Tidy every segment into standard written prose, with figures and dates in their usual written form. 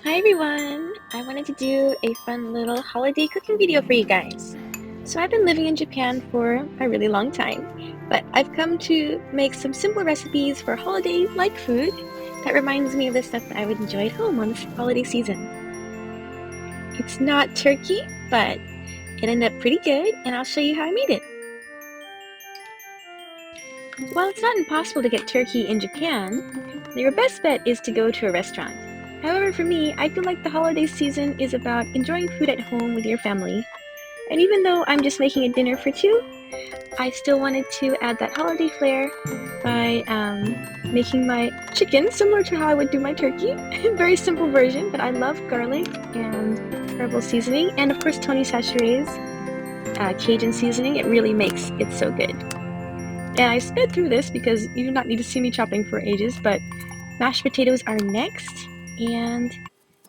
Hi everyone! I wanted to do a fun little holiday cooking video for you guys. So I've been living in Japan for a really long time, but I've come to make some simple recipes for holiday-like food that reminds me of the stuff that I would enjoy at home on this holiday season. It's not turkey, but it ended up pretty good, and I'll show you how I made it. While it's not impossible to get turkey in Japan, your best bet is to go to a restaurant. However, for me, I feel like the holiday season is about enjoying food at home with your family. And even though I'm just making a dinner for two, I still wanted to add that holiday flair by making my chicken similar to how I would do my turkey. Very simple version, but I love garlic and herbal seasoning, and of course Tony Chachere's Cajun seasoning. It really makes it so good. And I sped through this because you do not need to see me chopping for ages, but mashed potatoes are next, and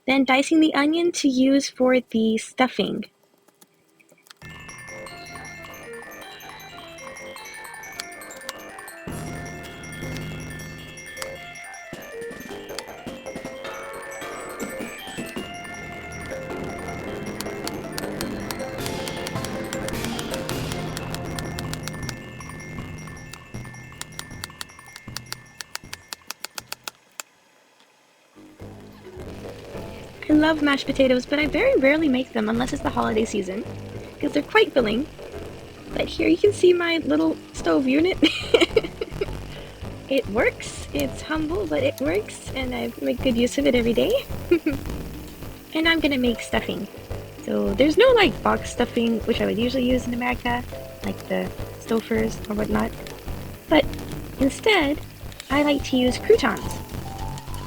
then dicing the onion to use for the stuffing. I love mashed potatoes, but I very rarely make them unless it's the holiday season, because they're quite filling. But here you can see my little stove unit. It works. It's humble, but it works, and I make good use of it every day. And I'm gonna make stuffing. So there's no like box stuffing, which I would usually use in America, like the Stouffer's or whatnot. But instead, I like to use croutons.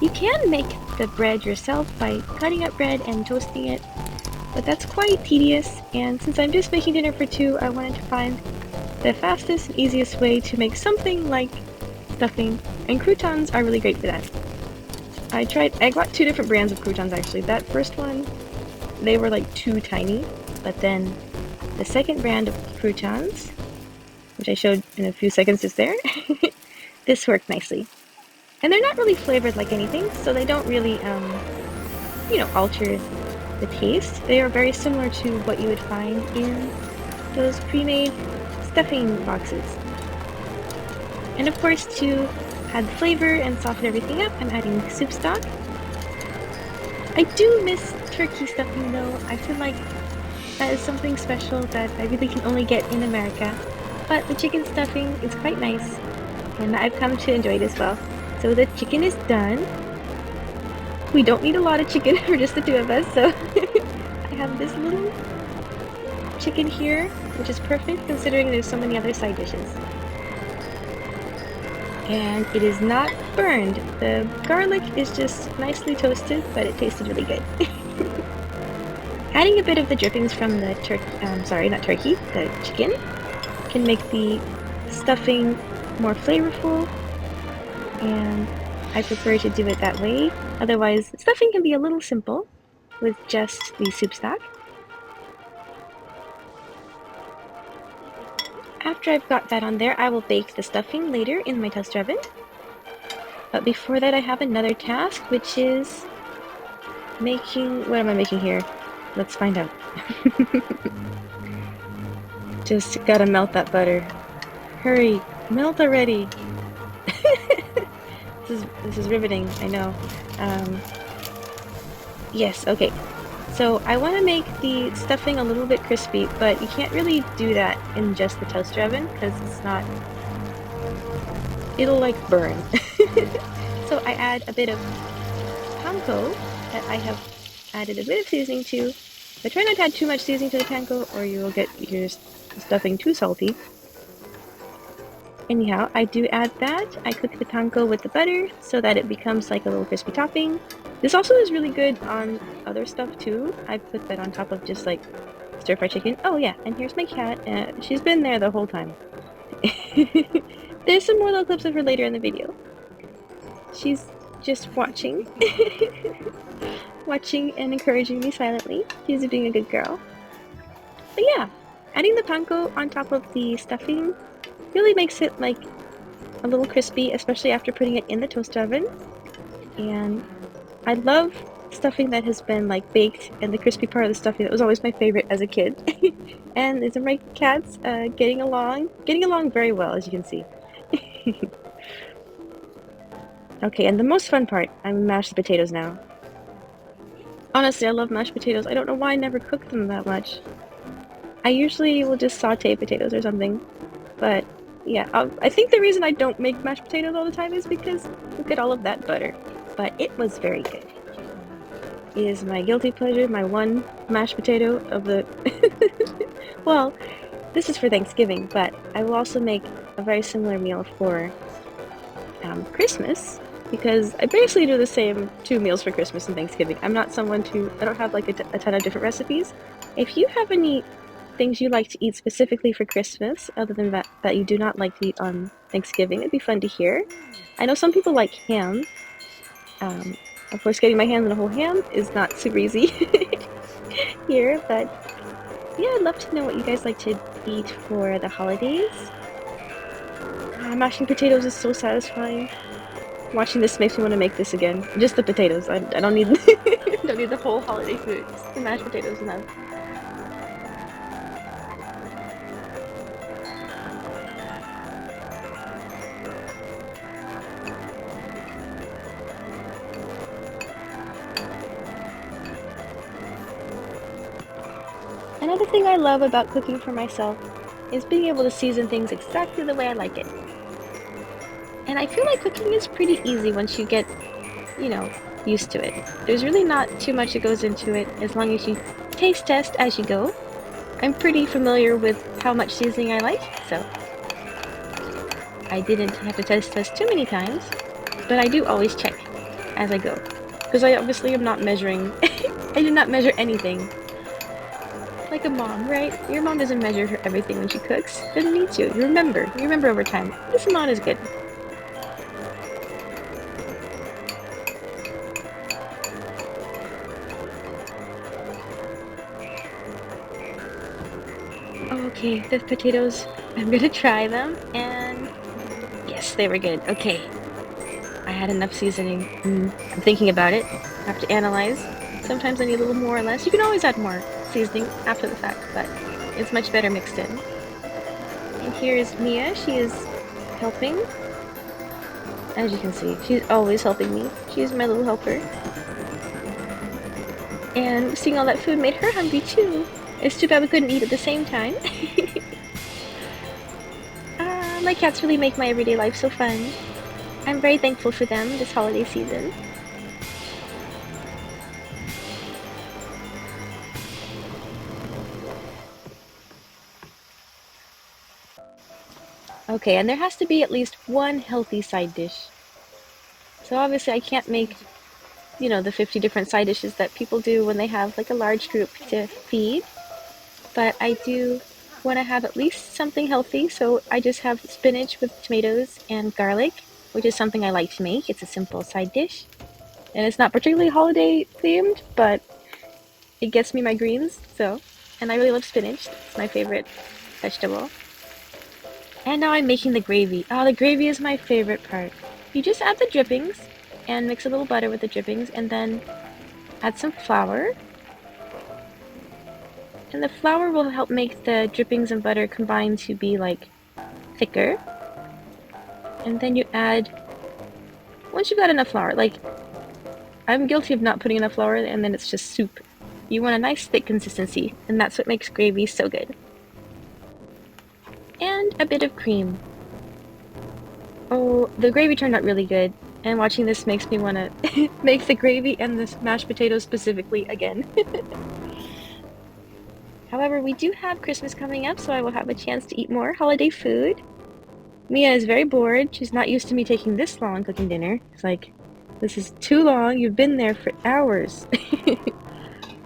You can make the bread yourself by cutting up bread and toasting it, but that's quite tedious, and since I'm just making dinner for two, I wanted to find the fastest and easiest way to make something like stuffing, and croutons are really great for that. I got two different brands of croutons actually. That first one, they were like too tiny, but then the second brand of croutons, which I showed in a few seconds just there, this worked nicely. And they're not really flavored like anything, so they don't really, alter the taste. They are very similar to what you would find in those pre-made stuffing boxes. And of course, to add flavor and soften everything up, I'm adding soup stock. I do miss turkey stuffing though. I feel like that is something special that I really can only get in America. But the chicken stuffing is quite nice, and I've come to enjoy it as well. So the chicken is done. We don't need a lot of chicken for just the two of us, so I have this little chicken here, which is perfect considering there's so many other side dishes. And it is not burned. The garlic is just nicely toasted, but it tasted really good. Adding a bit of the drippings from the the chicken can make the stuffing more flavorful, and I prefer to do it that way. Otherwise, stuffing can be a little simple with just the soup stock. After I've got that on there, I will bake the stuffing later in my toaster oven. But before that, I have another task, which is making... What am I making here? Let's find out. Just gotta melt that butter. Hurry, melt already. This is riveting, I know. Yes, okay. So I want to make the stuffing a little bit crispy, but you can't really do that in just the toaster oven because it's not... It'll like burn. So I add a bit of panko that I have added a bit of seasoning to. But try not to add too much seasoning to the panko or you will get your stuffing too salty. Anyhow, I do add that. I cook the panko with the butter so that it becomes like a little crispy topping. This also is really good on other stuff too. I put that on top of just like stir-fry chicken. Oh yeah, and here's my cat. She's been there the whole time. There's some more little clips of her later in the video. She's just watching. Watching and encouraging me silently. She's being a good girl. But yeah, adding the panko on top of the stuffing really makes it like a little crispy, especially after putting it in the toaster oven. And I love stuffing that has been like baked, and the crispy part of the stuffing that was always my favorite as a kid. And these are my cats getting along very well, as you can see. Okay, and the most fun part, I'm mashed potatoes now. Honestly, I love mashed potatoes. I don't know why I never cook them that much. I usually will just saute potatoes or something, but yeah, I think the reason I don't make mashed potatoes all the time is because look at all of that butter. But it was very good. It is my guilty pleasure, my one mashed potato of the. Well, this is for Thanksgiving, but I will also make a very similar meal for Christmas because I basically do the same two meals for Christmas and Thanksgiving. I'm not someone to, I don't have like a ton of different recipes. If you have any things you like to eat specifically for Christmas, other than that you do not like to eat on Thanksgiving, it'd be fun to hear. I know some people like ham. Um, of course, getting my hands on a whole ham is not super easy here, but yeah, I'd love to know what you guys like to eat for the holidays. Mashing potatoes is so satisfying. Watching this makes me want to make this again. Just the potatoes. I don't need don't need the whole holiday food. Just the mashed potatoes enough. Another thing I love about cooking for myself is being able to season things exactly the way I like it. And I feel like cooking is pretty easy once you get, you know, used to it. There's really not too much that goes into it as long as you taste test as you go. I'm pretty familiar with how much seasoning I like, so I didn't have to test too many times, but I do always check as I go. Because I obviously am not measuring, I do not measure anything. Like a mom, right? Your mom doesn't measure her everything when she cooks. Doesn't need to. You remember over time. This amount is good. Okay, the potatoes, I'm gonna try them, and yes, they were good. Okay, I had enough seasoning. I'm thinking about it. I have to analyze. Sometimes I need a little more or less. You can always add more seasoning after the fact, but it's much better mixed in. And here is Mia. She is helping. As you can see, she's always helping me. She's my little helper. And seeing all that food made her hungry too. It's too bad we couldn't eat at the same time. My cats really make my everyday life so fun. I'm very thankful for them this holiday season. Okay, and there has to be at least one healthy side dish. So obviously I can't make, the 50 different side dishes that people do when they have like a large group to feed. But I do want to have at least something healthy, so I just have spinach with tomatoes and garlic, which is something I like to make. It's a simple side dish. And it's not particularly holiday themed, but it gets me my greens, so. And I really love spinach. It's my favorite vegetable. And now I'm making the gravy. Oh, the gravy is my favorite part. You just add the drippings and mix a little butter with the drippings and then add some flour. And the flour will help make the drippings and butter combine to be like thicker. And then you add, once you've got enough flour, like I'm guilty of not putting enough flour and then it's just soup. You want a nice thick consistency, and that's what makes gravy so good. And a bit of cream. Oh, the gravy turned out really good, and watching this makes me want to make the gravy and the mashed potatoes specifically again. However, we do have Christmas coming up, so I will have a chance to eat more holiday food. Mia is very bored. She's not used to me taking this long cooking dinner. It's like, this is too long. You've been there for hours.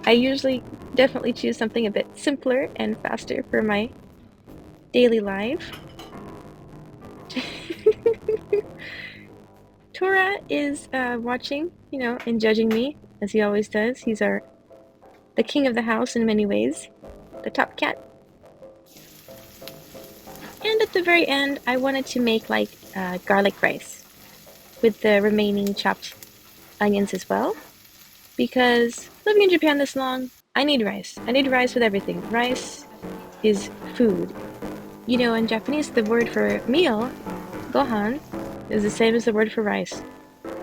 I usually definitely choose something a bit simpler and faster for my daily life. Tora is watching, and judging me, as he always does. He's the king of the house in many ways, the top cat. And at the very end, I wanted to make like garlic rice with the remaining chopped onions as well. because living in Japan this long, I need rice. I need rice with everything. Rice is food. You know, in Japanese, the word for meal, gohan, is the same as the word for rice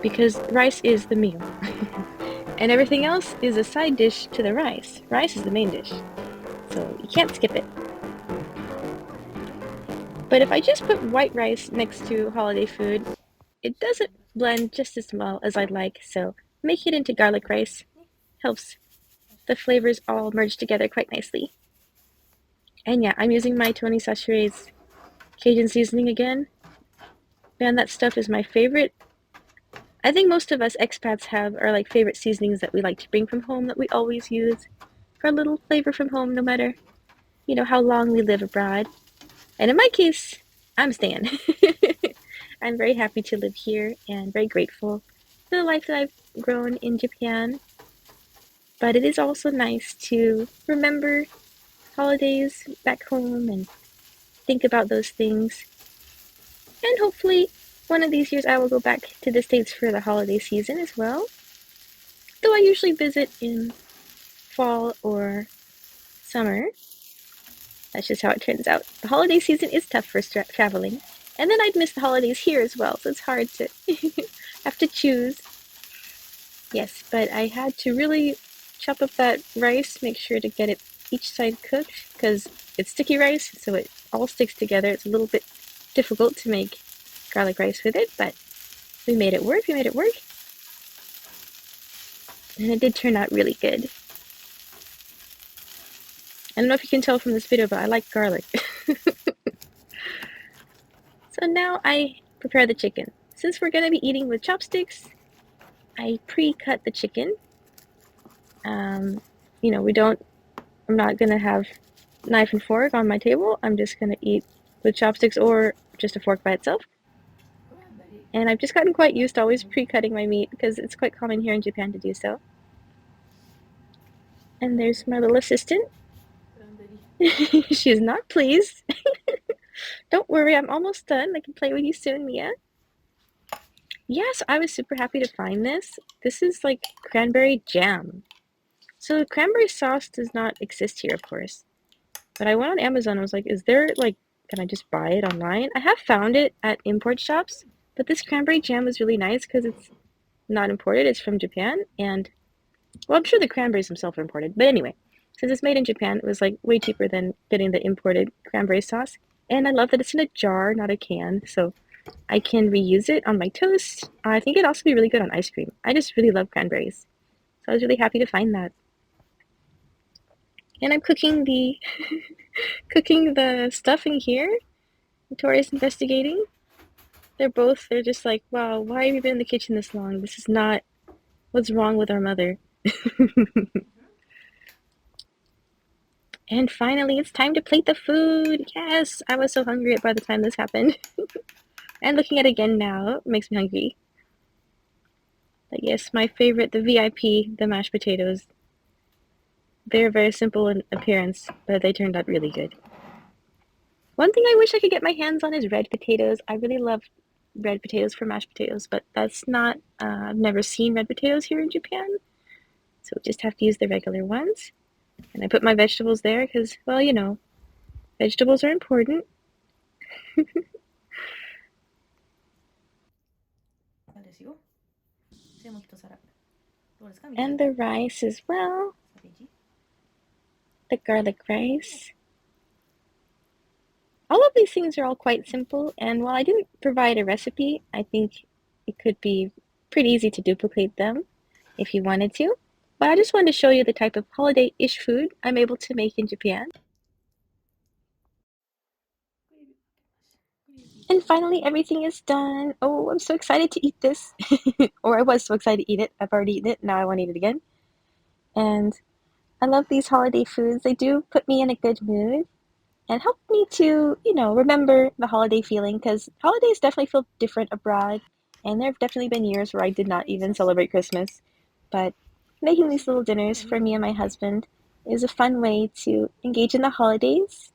because rice is the meal. And everything else is a side dish to the rice. Rice is the main dish, so you can't skip it. But if I just put white rice next to holiday food, it doesn't blend just as well as I'd like, so make it into garlic rice helps the flavors all merge together quite nicely. And yeah, I'm using my Tony Chachere's Cajun seasoning again. Man, that stuff is my favorite. I think most of us expats have our like favorite seasonings that we like to bring from home that we always use for a little flavor from home, no matter how long we live abroad. And in my case, I'm staying. I'm very happy to live here and very grateful for the life that I've grown in Japan. But it is also nice to remember holidays back home and think about those things. And hopefully, one of these years I will go back to the States for the holiday season as well. Though I usually visit in fall or summer. That's just how it turns out. The holiday season is tough for traveling. And then I'd miss the holidays here as well, so it's hard to have to choose. Yes, but I had to really chop up that rice, make sure to get it each side cooked, because it's sticky rice, so it all sticks together. It's a little bit difficult to make garlic rice with it, but we made it work. And it did turn out really good. I don't know if you can tell from this video, but I like garlic. So now I prepare the chicken. Since we're going to be eating with chopsticks, I pre-cut the chicken. I'm not going to have knife and fork on my table. I'm just going to eat with chopsticks or just a fork by itself. And I've just gotten quite used to always pre-cutting my meat because it's quite common here in Japan to do so. And there's my little assistant. She's not pleased. Don't worry, I'm almost done. I can play with you soon, Mia. Yes, I was super happy to find this. This is like cranberry jam. So cranberry sauce does not exist here, of course. But I went on Amazon and was like, can I just buy it online? I have found it at import shops, but this cranberry jam is really nice because it's not imported. It's from Japan. And, well, I'm sure the cranberries themselves are imported. But anyway, since it's made in Japan, it was like way cheaper than getting the imported cranberry sauce. And I love that it's in a jar, not a can. So I can reuse it on my toast. I think it'd also be really good on ice cream. I just really love cranberries. So I was really happy to find that. And I'm cooking the cooking the stuffing here. Tori's investigating. They're just like, wow, why have you been in the kitchen this long? This is not what's wrong with our mother. And finally, it's time to plate the food. Yes, I was so hungry by the time this happened. And looking at it again now makes me hungry. But yes, my favorite, the VIP, the mashed potatoes. They're very simple in appearance, but they turned out really good. One thing I wish I could get my hands on is red potatoes. I really love red potatoes for mashed potatoes, but that's not, I've never seen red potatoes here in Japan. So we just have to use the regular ones. And I put my vegetables there because, well, vegetables are important. And the rice as well. The garlic rice. All of these things are all quite simple, and while I didn't provide a recipe, I think it could be pretty easy to duplicate them if you wanted to. But I just wanted to show you the type of holiday-ish food I'm able to make in Japan. And finally, everything is done. Oh, I'm so excited to eat this. Or I was so excited to eat it. I've already eaten it. Now I want to eat it again. And I love these holiday foods. They do put me in a good mood and help me to, remember the holiday feeling because holidays definitely feel different abroad. And there have definitely been years where I did not even celebrate Christmas. But making these little dinners for me and my husband is a fun way to engage in the holidays.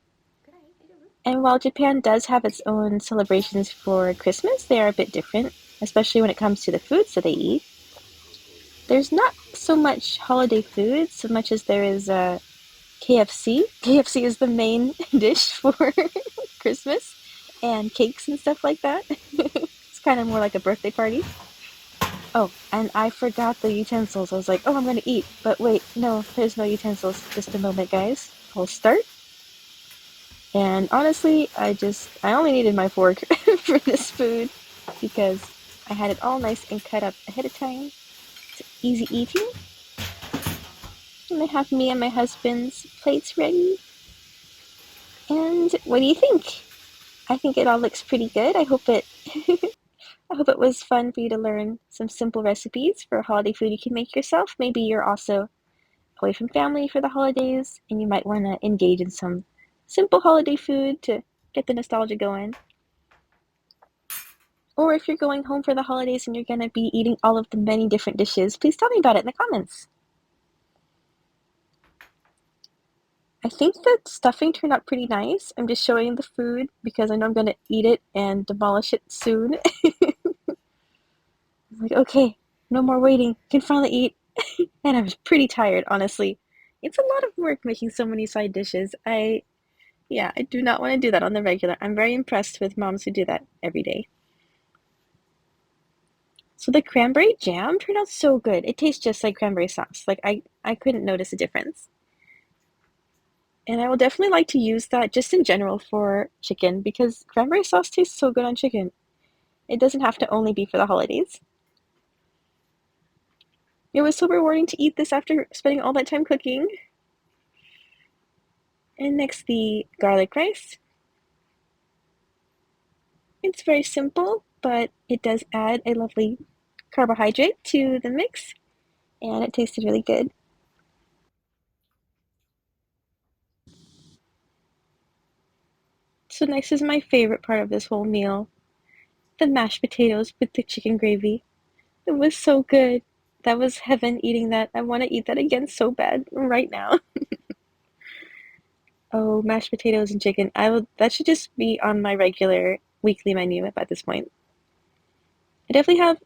And while Japan does have its own celebrations for Christmas, they are a bit different, especially when it comes to the foods that they eat. There's not so much holiday food so much as there is KFC. KFC is the main dish for Christmas and cakes and stuff like that. It's kind of more like a birthday party. Oh, and I forgot the utensils. I was like, oh, I'm gonna eat. But wait, no, there's no utensils. Just a moment, guys. I'll start. And honestly, I only needed my fork for this food because I had it all nice and cut up ahead of time. It's easy eating. And I have me and my husband's plates ready. And what do you think? I think it all looks pretty good. I hope it was fun for you to learn some simple recipes for holiday food you can make yourself. Maybe you're also away from family for the holidays and you might want to engage in some simple holiday food to get the nostalgia going. Or if you're going home for the holidays and you're going to be eating all of the many different dishes, please tell me about it in the comments. I think the stuffing turned out pretty nice. I'm just showing the food because I know I'm going to eat it and demolish it soon. I'm like, okay, no more waiting. Can finally eat. And I was pretty tired, honestly. It's a lot of work making so many side dishes. Yeah, I do not want to do that on the regular. I'm very impressed with moms who do that every day. So the cranberry jam turned out so good. It tastes just like cranberry sauce. Like I couldn't notice a difference. And I will definitely like to use that just in general for chicken because cranberry sauce tastes so good on chicken. It doesn't have to only be for the holidays. It was so rewarding to eat this after spending all that time cooking. And next, the garlic rice. It's very simple, but it does add a lovely carbohydrate to the mix, and it tasted really good. So next is my favorite part of this whole meal, the mashed potatoes with the chicken gravy. It was so good. That was heaven eating that. I want to eat that again so bad right now. Oh, mashed potatoes and chicken. That should just be on my regular weekly menu at this point. I definitely have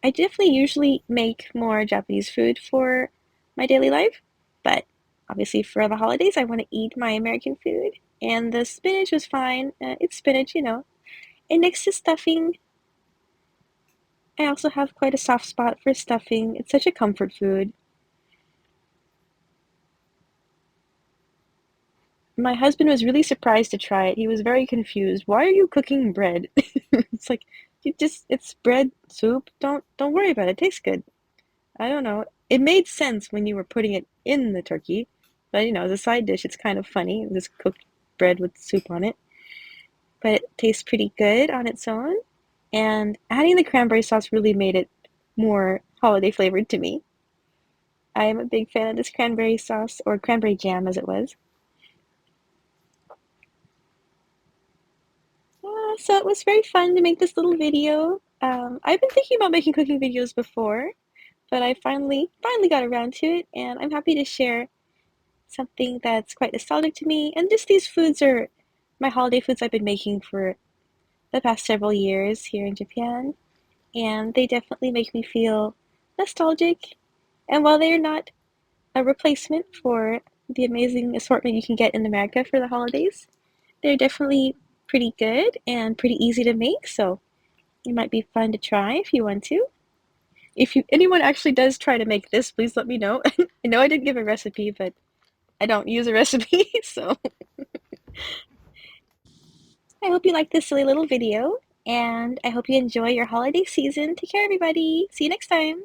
I definitely usually make more Japanese food for my daily life, but obviously for the holidays I want to eat my American food. And the spinach was fine. It's spinach, you know. And next to stuffing, I also have quite a soft spot for stuffing. It's such a comfort food. My husband was really surprised to try it. He was very confused. Why are you cooking bread? It's like it's bread soup. Don't worry about it. It tastes good. I don't know. It made sense when you were putting it in the turkey, but you know, as a side dish, it's kind of funny. Just cooked bread with soup on it, but it tastes pretty good on its own. And adding the cranberry sauce really made it more holiday flavored to me. I am a big fan of this cranberry sauce, or cranberry jam as it was. So it was very fun to make this little video. I've been thinking about making cooking videos before, but I finally got around to it, and I'm happy to share something that's quite nostalgic to me. And just these foods are my holiday foods I've been making for the past several years here in Japan, and they definitely make me feel nostalgic. And while they're not a replacement for the amazing assortment you can get in America for the holidays, they're definitely pretty good and pretty easy to make, so it might be fun to try if you want to. If anyone actually does try to make this, please let me know. I know I didn't give a recipe, but I don't use a recipe, so I hope you liked this silly little video, and I hope you enjoy your holiday season. Take care, everybody. See you next time.